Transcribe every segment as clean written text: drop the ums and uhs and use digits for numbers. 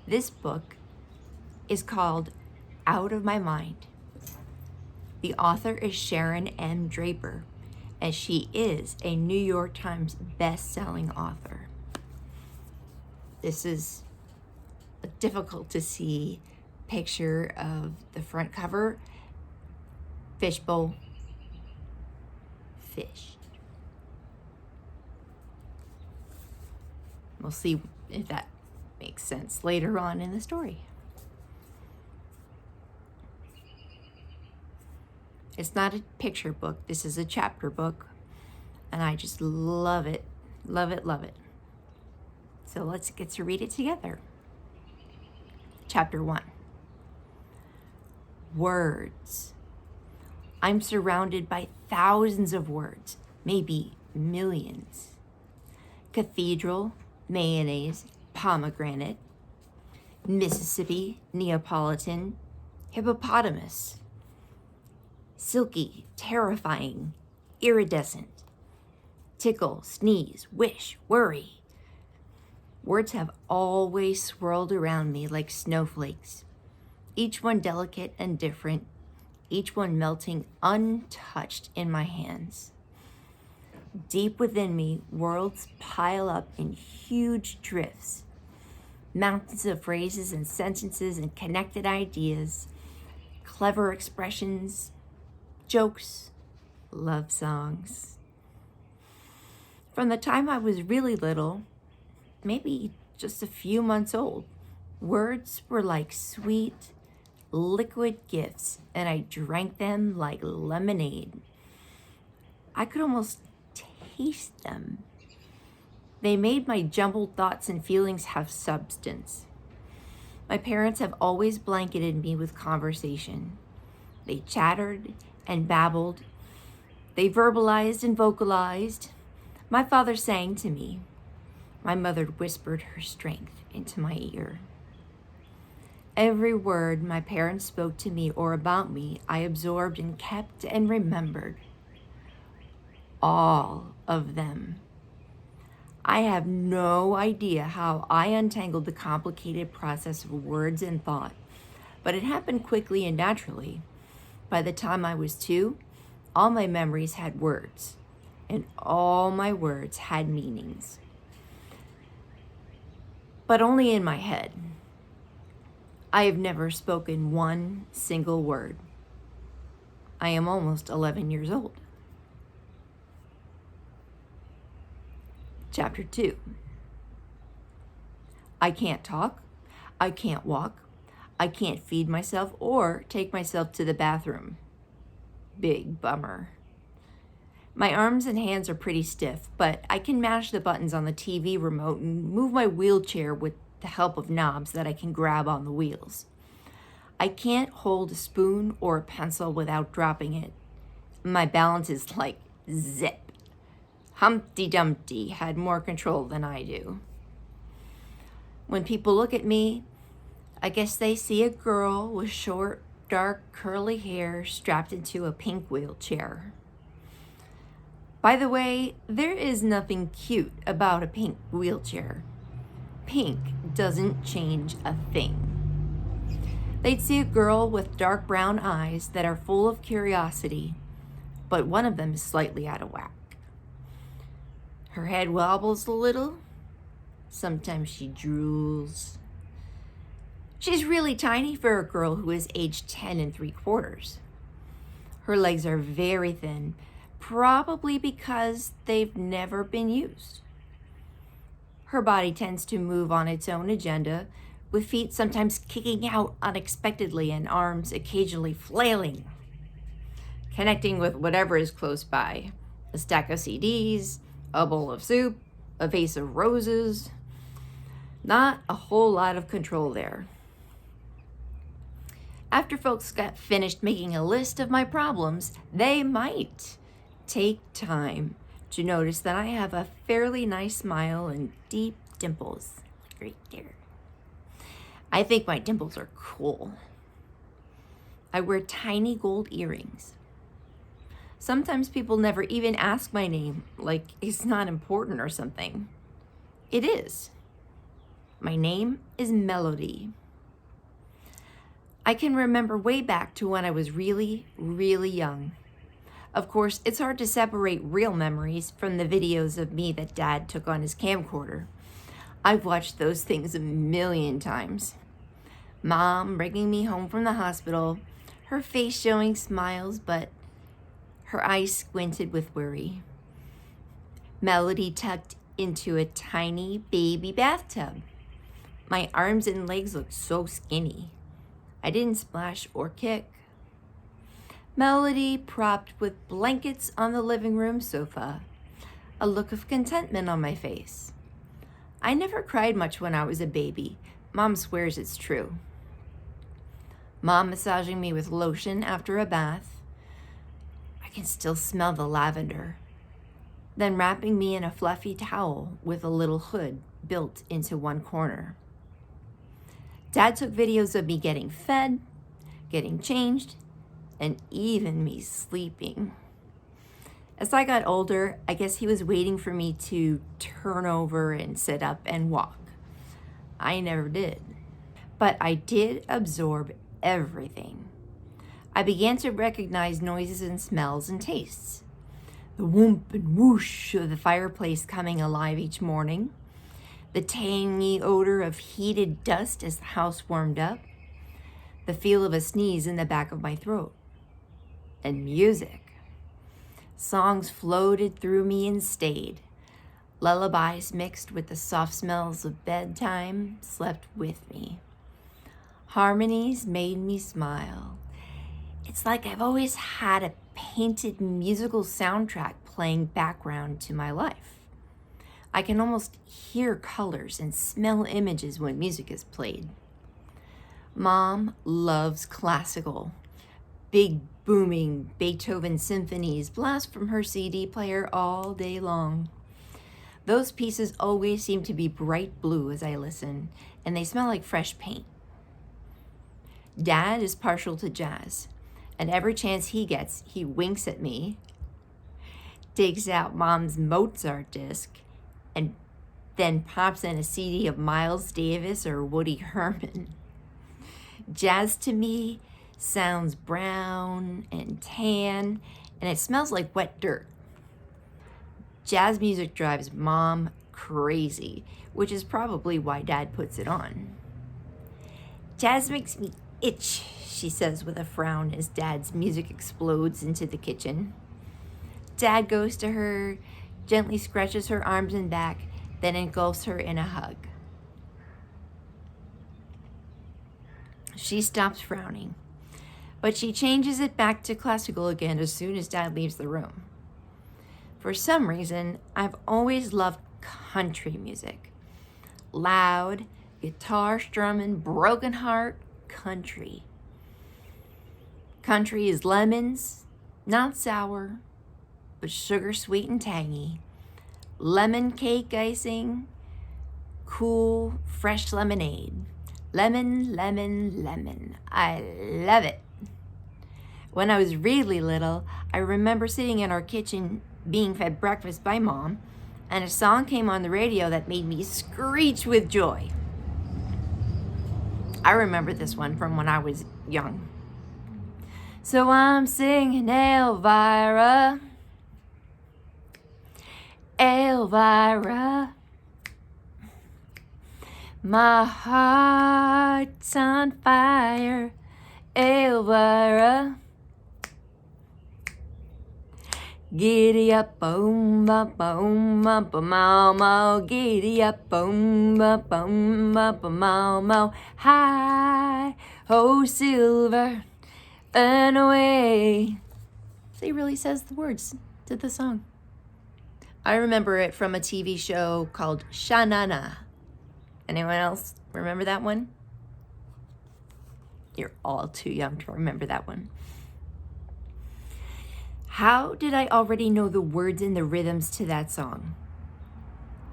This book is called Out of My Mind. The author is Sharon M. Draper, and she is a New York Times best-selling author. This is a difficult to see picture of the front cover. Fishbowl, fish. We'll see if that makes sense later on in the story. It's not a picture book. This is a chapter book, and I just love it, love it, love it. So let's get to read it together. Chapter 1. Words. I'm surrounded by thousands of words, maybe millions. Cathedral, mayonnaise, pomegranate, Mississippi, Neapolitan, hippopotamus, silky, terrifying, iridescent, tickle, sneeze, wish, worry. Words have always swirled around me like snowflakes, each one delicate and different, each one melting untouched in my hands. Deep within me, worlds pile up in huge drifts, mountains of phrases and sentences and connected ideas, clever expressions, jokes, love songs. From the time I was really little, maybe just a few months old, words were like sweet, liquid gifts, and I drank them like lemonade. I could almost taste them. They made my jumbled thoughts and feelings have substance. My parents have always blanketed me with conversation. They chattered and babbled. They verbalized and vocalized. My father sang to me. My mother whispered her strength into my ear. Every word my parents spoke to me or about me, I absorbed and kept and remembered. All of them. I have no idea how I untangled the complicated process of words and thought, but it happened quickly and naturally. By the time I was 2, all my memories had words, and all my words had meanings. But only in my head. I have never spoken one single word. I am almost 11 years old. Chapter 2. I can't talk, I can't walk, I can't feed myself or take myself to the bathroom. Big bummer. My arms and hands are pretty stiff, but I can mash the buttons on the TV remote and move my wheelchair with the help of knobs that I can grab on the wheels. I can't hold a spoon or a pencil without dropping it. My balance is like zip. Humpty Dumpty had more control than I do. When people look at me, I guess they see a girl with short, dark, curly hair strapped into a pink wheelchair. By the way, there is nothing cute about a pink wheelchair. Pink doesn't change a thing. They'd see a girl with dark brown eyes that are full of curiosity, but one of them is slightly out of whack. Her head wobbles a little. Sometimes she drools. She's really tiny for a girl who is age 10 3/4. Her legs are very thin, probably because they've never been used. Her body tends to move on its own agenda, with feet sometimes kicking out unexpectedly and arms occasionally flailing, connecting with whatever is close by. A stack of CDs, a bowl of soup, a vase of roses. Not a whole lot of control there. After folks got finished making a list of my problems, they might take time to notice that I have a fairly nice smile and deep dimples right there. I think my dimples are cool. I wear tiny gold earrings. Sometimes people never even ask my name, like it's not important or something. It is. My name is Melody. I can remember way back to when I was really, really young. Of course, it's hard to separate real memories from the videos of me that Dad took on his camcorder. I've watched those things a million times. Mom bringing me home from the hospital, her face showing smiles, but her eyes squinted with worry. Melody tucked into a tiny baby bathtub. My arms and legs looked so skinny. I didn't splash or kick. Melody propped with blankets on the living room sofa, a look of contentment on my face. I never cried much when I was a baby. Mom swears it's true. Mom massaging me with lotion after a bath. I can still smell the lavender. Then wrapping me in a fluffy towel with a little hood built into one corner. Dad took videos of me getting fed, getting changed, and even me sleeping. As I got older, I guess he was waiting for me to turn over and sit up and walk. I never did. But I did absorb everything. I began to recognize noises and smells and tastes. The whoomp and whoosh of the fireplace coming alive each morning. The tangy odor of heated dust as the house warmed up. The feel of a sneeze in the back of my throat. And music. Songs floated through me and stayed. Lullabies mixed with the soft smells of bedtime slept with me. Harmonies made me smile. It's like I've always had a painted musical soundtrack playing background to my life. I can almost hear colors and smell images when music is played. Mom loves classical. Big booming Beethoven symphonies blast from her CD player all day long. Those pieces always seem to be bright blue as I listen, and they smell like fresh paint. Dad is partial to jazz, and every chance he gets, he winks at me, digs out Mom's Mozart disc, and then pops in a CD of Miles Davis or Woody Herman. Jazz to me sounds brown and tan, and it smells like wet dirt. Jazz music drives Mom crazy, which is probably why Dad puts it on. Jazz makes me itch, she says with a frown as Dad's music explodes into the kitchen. Dad goes to her, gently scratches her arms and back, then engulfs her in a hug. She stops frowning, but she changes it back to classical again as soon as Dad leaves the room. For some reason, I've always loved country music. Loud, guitar strumming, broken heart country. Country is lemons, not sour, but sugar sweet and tangy. Lemon cake icing, cool, fresh lemonade. Lemon, lemon, lemon. I love it. When I was really little, I remember sitting in our kitchen being fed breakfast by Mom, and a song came on the radio that made me screech with joy. I remember this one from when I was young. So I'm singing Elvira, Elvira. My heart's on fire, Elvira. Giddy up, boom, bum, boom, bum, mow, mow. Giddy up, boom, bum, boom, mow, mow. Hi, ho, silver, and away. He really says the words to the song. I remember it from a TV show called Sha-Na-Na. Anyone else remember that one? You're all too young to remember that one. How did I already know the words and the rhythms to that song?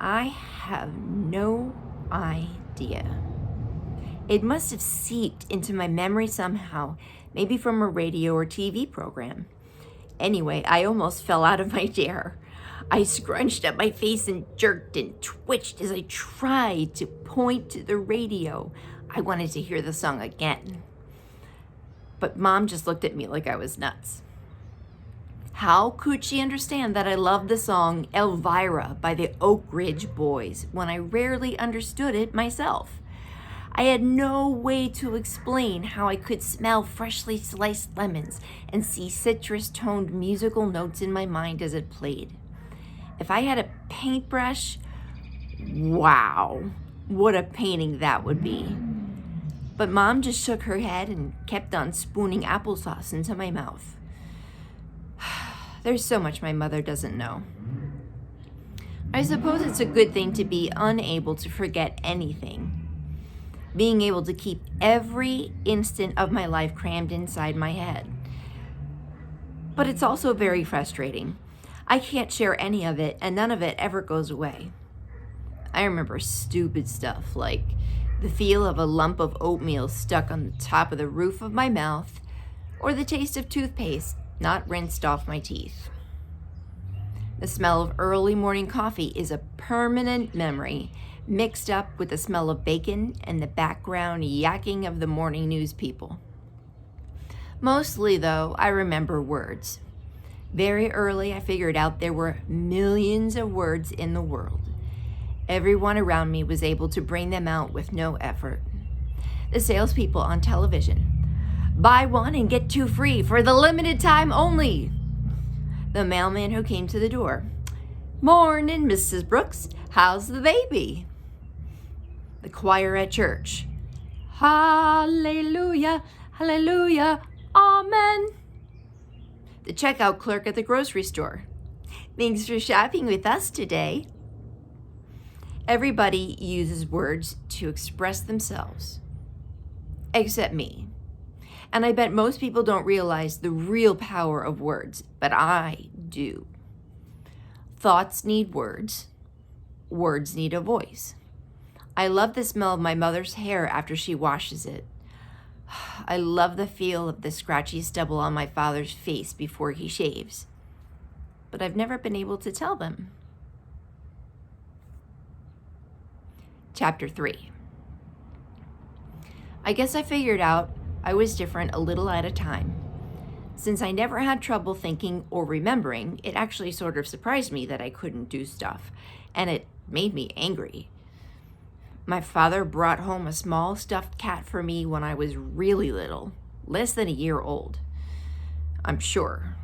I have no idea. It must have seeped into my memory somehow, maybe from a radio or TV program. Anyway, I almost fell out of my chair. I scrunched up my face and jerked and twitched as I tried to point to the radio. I wanted to hear the song again. But Mom just looked at me like I was nuts. How could she understand that I loved the song Elvira by the Oak Ridge Boys when I rarely understood it myself? I had no way to explain how I could smell freshly sliced lemons and see citrus-toned musical notes in my mind as it played. If I had a paintbrush, wow, what a painting that would be. But Mom just shook her head and kept on spooning applesauce into my mouth. There's so much my mother doesn't know. I suppose it's a good thing to be unable to forget anything. Being able to keep every instant of my life crammed inside my head. But it's also very frustrating. I can't share any of it, and none of it ever goes away. I remember stupid stuff like the feel of a lump of oatmeal stuck on the top of the roof of my mouth, or the taste of toothpaste not rinsed off my teeth. The smell of early morning coffee is a permanent memory, mixed up with the smell of bacon and the background yakking of the morning news people. Mostly, though, I remember words. Very early, I figured out there were millions of words in the world. Everyone around me was able to bring them out with no effort. The salespeople on television. Buy one and get two free for the limited time only. The mailman who came to the door. Morning, Mrs. Brooks. How's the baby? The choir at church. Hallelujah, hallelujah, amen. The checkout clerk at the grocery store. Thanks for shopping with us today. Everybody uses words to express themselves, except me. And I bet most people don't realize the real power of words, but I do. Thoughts need words. Words need a voice. I love the smell of my mother's hair after she washes it. I love the feel of the scratchy stubble on my father's face before he shaves. But I've never been able to tell them. Chapter 3. I guess I figured out I was different a little at a time. Since I never had trouble thinking or remembering, it actually sort of surprised me that I couldn't do stuff, and it made me angry. My father brought home a small stuffed cat for me when I was really little, less than a year old. I'm sure.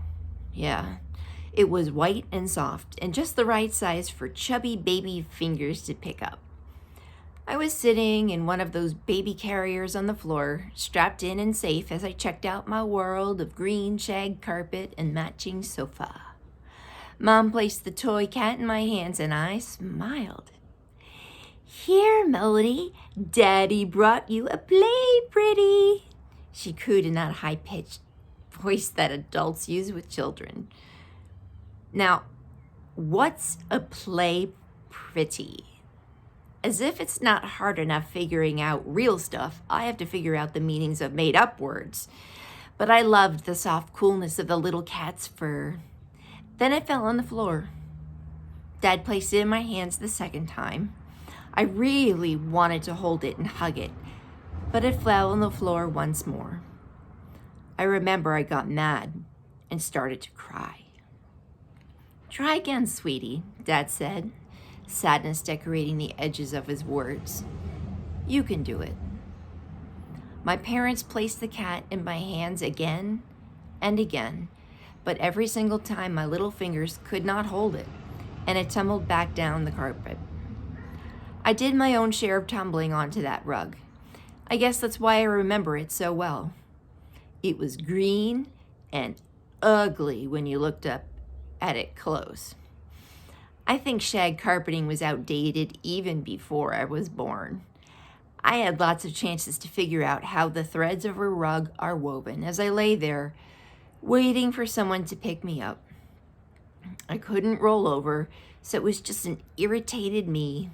Yeah. It was white and soft and just the right size for chubby baby fingers to pick up. I was sitting in one of those baby carriers on the floor, strapped in and safe as I checked out my world of green shag carpet and matching sofa. Mom placed the toy cat in my hands and I smiled. Here, Melody, Daddy brought you a play, pretty. She cooed in that high-pitched voice that adults use with children. Now, what's a play, pretty? As if it's not hard enough figuring out real stuff, I have to figure out the meanings of made-up words. But I loved the soft coolness of the little cat's fur. Then it fell on the floor. Dad placed it in my hands the second time. I really wanted to hold it and hug it, but it fell on the floor once more. I remember I got mad and started to cry. Try again, sweetie, Dad said, sadness decorating the edges of his words. You can do it. My parents placed the cat in my hands again and again, but every single time my little fingers could not hold it, and it tumbled back down the carpet. I did my own share of tumbling onto that rug. I guess that's why I remember it so well. It was green and ugly when you looked up at it close. I think shag carpeting was outdated even before I was born. I had lots of chances to figure out how the threads of a rug are woven as I lay there, waiting for someone to pick me up. I couldn't roll over, so it was just an irritated me,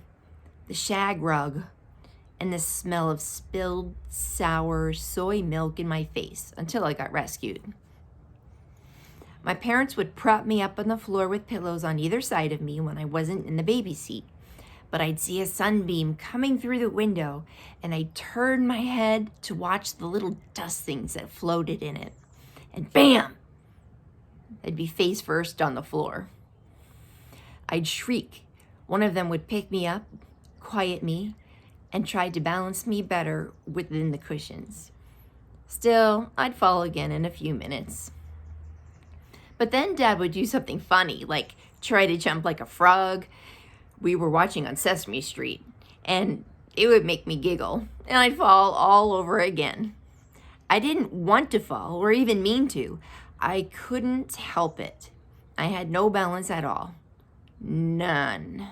the shag rug, and the smell of spilled, sour soy milk in my face until I got rescued. My parents would prop me up on the floor with pillows on either side of me when I wasn't in the baby seat. But I'd see a sunbeam coming through the window, and I'd turn my head to watch the little dust things that floated in it. And bam! I'd be face first on the floor. I'd shriek. One of them would pick me up, quiet me, and try to balance me better within the cushions. Still, I'd fall again in a few minutes. But then Dad would do something funny, like try to jump like a frog. We were watching on Sesame Street, and it would make me giggle, and I'd fall all over again. I didn't want to fall or even mean to. I couldn't help it. I had no balance at all. None.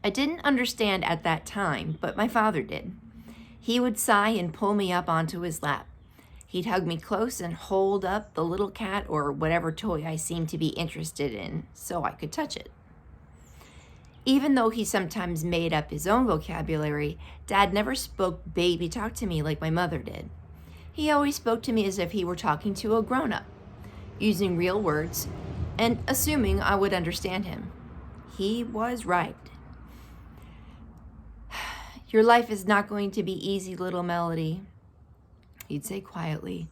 I didn't understand at that time, but my father did. He would sigh and pull me up onto his lap. He'd hug me close and hold up the little cat or whatever toy I seemed to be interested in so I could touch it. Even though he sometimes made up his own vocabulary, Dad never spoke baby talk to me like my mother did. He always spoke to me as if he were talking to a grown-up, using real words and assuming I would understand him. He was right. Your life is not going to be easy, little Melody, he'd say quietly.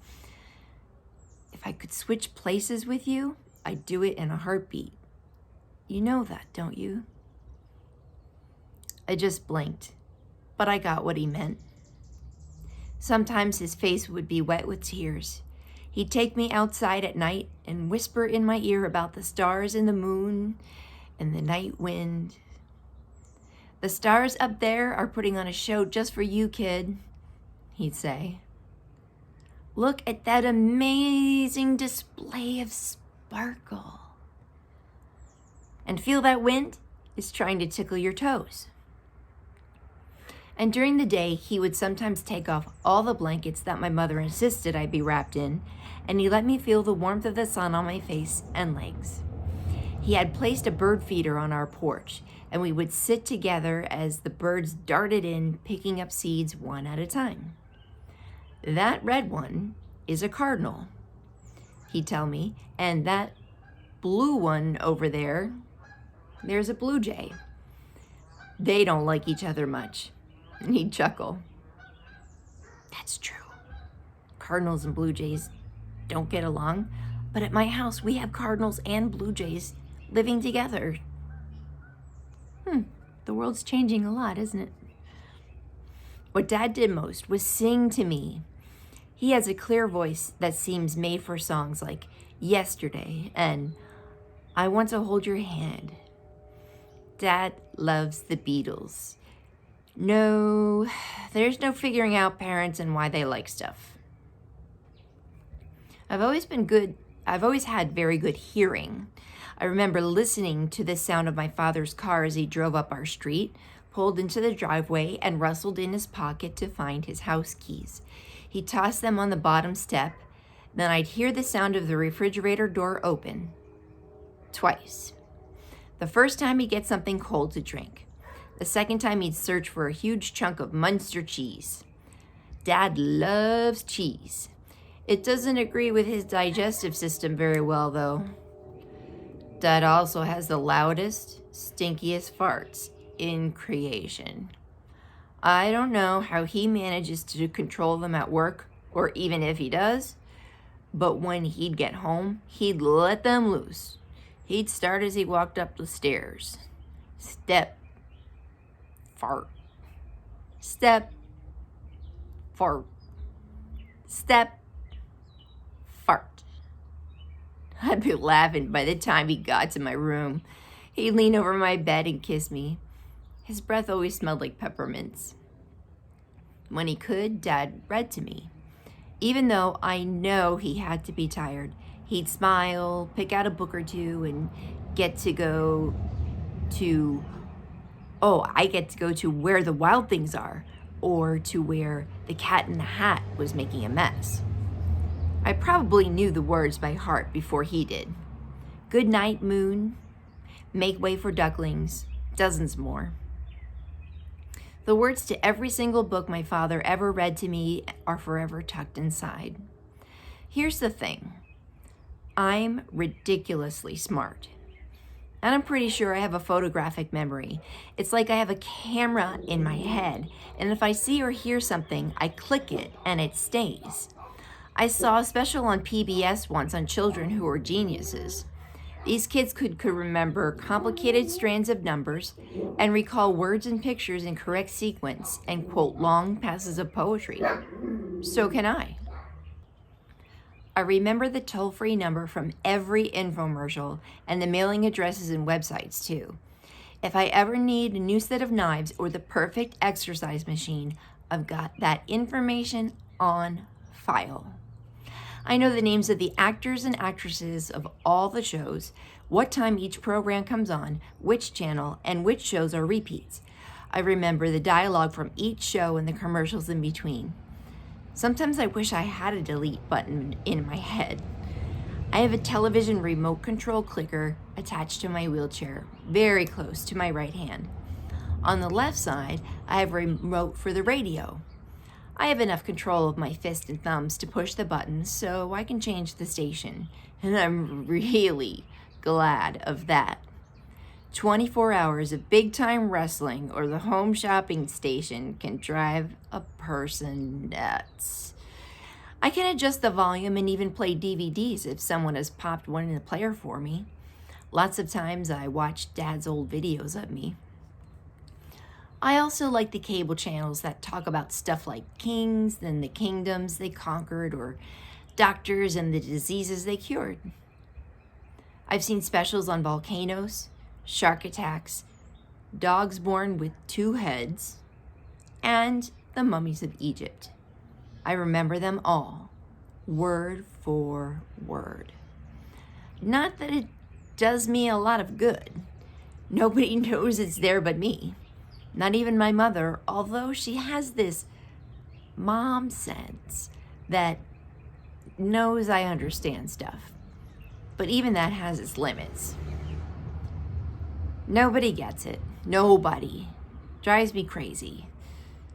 If I could switch places with you, I'd do it in a heartbeat. You know that, don't you? I just blinked, but I got what he meant. Sometimes his face would be wet with tears. He'd take me outside at night and whisper in my ear about the stars and the moon and the night wind. The stars up there are putting on a show just for you, kid, he'd say. Look at that amazing display of sparkle. And feel that wind is trying to tickle your toes. And during the day, he would sometimes take off all the blankets that my mother insisted I be wrapped in, and he let me feel the warmth of the sun on my face and legs. He had placed a bird feeder on our porch, and we would sit together as the birds darted in, picking up seeds one at a time. That red one is a cardinal, he'd tell me, and that blue one over there's a blue jay. They don't like each other much. And he'd chuckle. That's true. Cardinals and blue jays don't get along, but at my house we have cardinals and blue jays living together. The world's changing a lot, isn't it? What Dad did most was sing to me. He has a clear voice that seems made for songs like Yesterday and I Want to Hold Your Hand. Dad loves the Beatles. No, there's no figuring out parents and why they like stuff. I've always had very good hearing. I remember listening to the sound of my father's car as he drove up our street, pulled into the driveway, and rustled in his pocket to find his house keys. He tossed them on the bottom step, then I'd hear the sound of the refrigerator door open. Twice. The first time he'd get something cold to drink. The second time he'd search for a huge chunk of Munster cheese. Dad loves cheese. It doesn't agree with his digestive system very well, though. Dad also has the loudest, stinkiest farts in creation. I don't know how he manages to control them at work, or even if he does, but when he'd get home, he'd let them loose. He'd start as he walked up the stairs. Step, fart. Step, fart. Step, fart. I'd be laughing by the time he got to my room. He'd lean over my bed and kiss me. His breath always smelled like peppermints. When he could, Dad read to me. Even though I know he had to be tired, he'd smile, pick out a book or two, and I get to go to Where the Wild Things Are, or to where The Cat in the Hat was making a mess. I probably knew the words by heart before he did. Good night, moon. Make way for ducklings. Dozens more. The words to every single book my father ever read to me are forever tucked inside. Here's the thing. I'm ridiculously smart. And I'm pretty sure I have a photographic memory. It's like I have a camera in my head, and if I see or hear something, I click it and it stays. I saw a special on PBS once on children who were geniuses. These kids could remember complicated strands of numbers and recall words and pictures in correct sequence and quote long passages of poetry. So can I. I remember the toll-free number from every infomercial and the mailing addresses and websites too. If I ever need a new set of knives or the perfect exercise machine, I've got that information on file. I know the names of the actors and actresses of all the shows, what time each program comes on, which channel, and which shows are repeats. I remember the dialogue from each show and the commercials in between. Sometimes I wish I had a delete button in my head. I have a television remote control clicker attached to my wheelchair, very close to my right hand. On the left side, I have a remote for the radio. I have enough control of my fist and thumbs to push the buttons so I can change the station, and I'm really glad of that. 24 hours of big-time wrestling or the home shopping station can drive a person nuts. I can adjust the volume and even play DVDs if someone has popped one in the player for me. Lots of times I watch Dad's old videos of me. I also like the cable channels that talk about stuff like kings and the kingdoms they conquered or doctors and the diseases they cured. I've seen specials on volcanoes, shark attacks, dogs born with 2 heads, and the mummies of Egypt. I remember them all, word for word. Not that it does me a lot of good. Nobody knows it's there but me. Not even my mother, although she has this mom sense that knows I understand stuff. But even that has its limits. Nobody gets it. Nobody. Drives me crazy.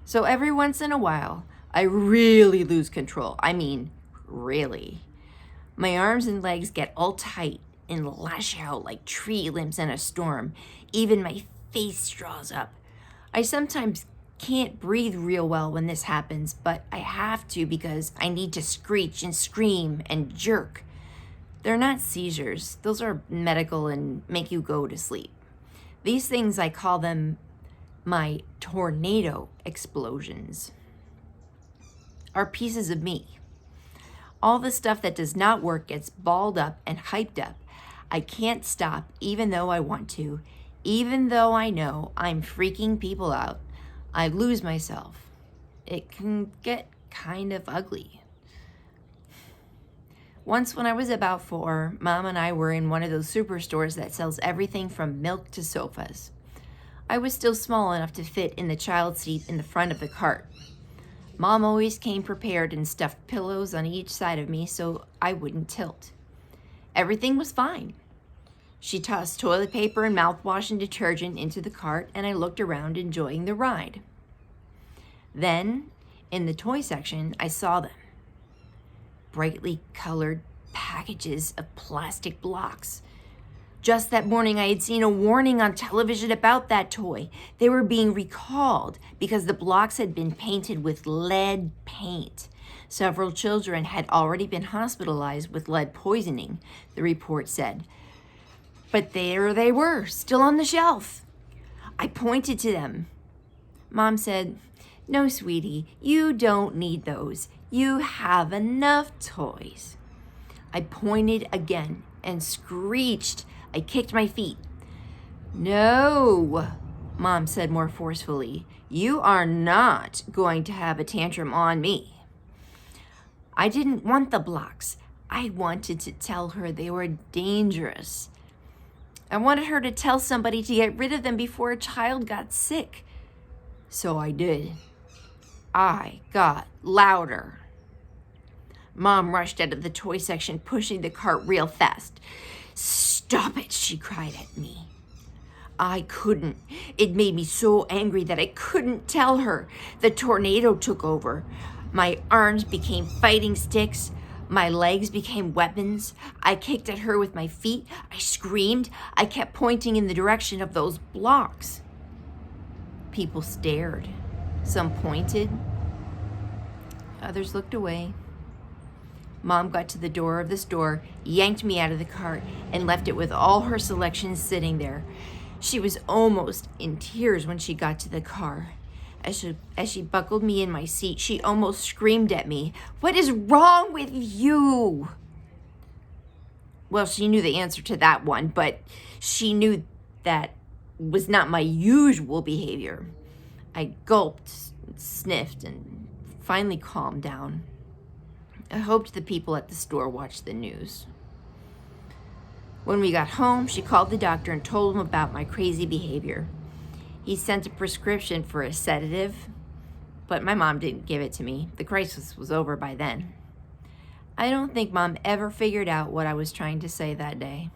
So every once in a while, I really lose control. I mean, really. My arms and legs get all tight and lash out like tree limbs in a storm. Even my face draws up. I sometimes can't breathe real well when this happens, but I have to because I need to screech and scream and jerk. They're not seizures. Those are medical and make you go to sleep. These things, I call them my tornado explosions, are pieces of me. All the stuff that does not work gets balled up and hyped up. I can't stop even though I want to. Even though I know I'm freaking people out, I lose myself. It can get kind of ugly. Once when I was about 4, Mom and I were in one of those superstores that sells everything from milk to sofas. I was still small enough to fit in the child seat in the front of the cart. Mom always came prepared and stuffed pillows on each side of me so I wouldn't tilt. Everything was fine. She tossed toilet paper and mouthwash and detergent into the cart, and I looked around enjoying the ride. Then, in the toy section, I saw them. Brightly colored packages of plastic blocks. Just that morning, I had seen a warning on television about that toy. They were being recalled because the blocks had been painted with lead paint. Several children had already been hospitalized with lead poisoning, the report said. But there they were, still on the shelf. I pointed to them. Mom said, "No, sweetie, you don't need those. You have enough toys." I pointed again and screeched. I kicked my feet. "No," Mom said more forcefully. "You are not going to have a tantrum on me." I didn't want the blocks. I wanted to tell her they were dangerous. I wanted her to tell somebody to get rid of them before a child got sick. So I did. I got louder. Mom rushed out of the toy section, pushing the cart real fast. "Stop it," she cried at me. I couldn't. It made me so angry that I couldn't tell her. The tornado took over. My arms became fighting sticks. My legs became weapons. I kicked at her with my feet. I screamed. I kept pointing in the direction of those blocks. People stared. Some pointed. Others looked away. Mom got to the door of the store, yanked me out of the cart, and left it with all her selections sitting there. She was almost in tears when she got to the car. As she buckled me in my seat, she almost screamed at me, "What is wrong with you?" Well, she knew the answer to that one, but she knew that was not my usual behavior. I gulped, sniffed, and finally calmed down. I hoped the people at the store watched the news. When we got home, she called the doctor and told him about my crazy behavior. He sent a prescription for a sedative, but my mom didn't give it to me. The crisis was over by then. I don't think Mom ever figured out what I was trying to say that day.